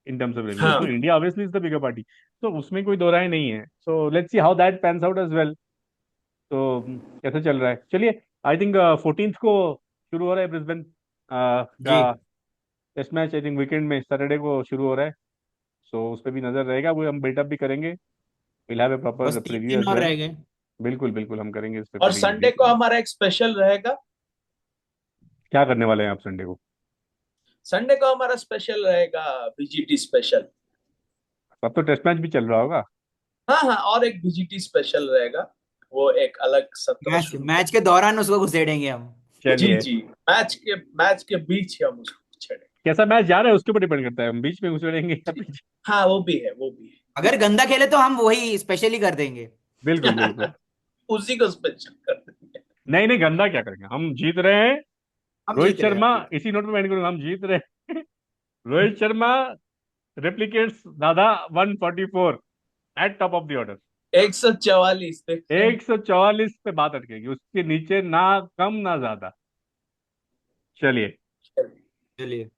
इन टर्म्स ऑफ रेवेन्यू। हाँ। So India obviously is the bigger party, तो उसमें कोई दो राय नहीं है। So let's see how that pans out as well. तो कैसे चल रहा है, चलिए। आई थिंक 14th को शुरू हो रहा है ब्रिस्बेन जी। का test match. I think weekend में सैटरडे को शुरू हो रहा है, सो उस पर भी नजर रहेगा, वो हम बिल्टअप भी करेंगे। विल हैव ए बस प्रॉपर तीन प्रीव्यू दिन एज और वेल। रह गए। बिल्कुल बिल्कुल, हम करेंगे इस पे और पूरी संडे को डिटेल। हमारा एक स्पेशल रहेगा। क्या करने वाले हैं आप संडे को? संडे को हमारा स्पेशल रहेगा, बीजीटी स्पेशल। अब तो टेस्ट मैच भी चल रहा होगा। हाँ हाँ, और एक बीजीटी स्पेशल रहेगा, वो एक अलग सत्र मैच शुरू मैच करें। के दौरान उसको घुसेड़ेंगे हम। जी चलिए, जी, मैच के बीच ही हम उसको छेड़े। कैसा मैच जा रहा है उसके ऊपर डिपेंड करता है, हम बीच में घुसेड़ेंगे या जी। पीछे। हाँ, वो भी है, वो भी अगर गंदा खेले तो हम वही स्पेशली कर देंगे। बिल्कुल है। बिल्कुल। उसी को स्पेशल कर देंगे। नहीं नहीं, गंदा क्या करेंगे, हम जीत रहे हैं। हम रोहित जीत रहे हैं, हम शर्मा, जीत इसी नोट पे एंड करूंगा, हम जीत रहे हैं। रोहित शर्मा replicates दादा 144 eight top of the order. 144 देखते हैं। 144 पे बात अटकेगी, उसके नीचे ना कम ना ज्यादा। चलिए। चलिए।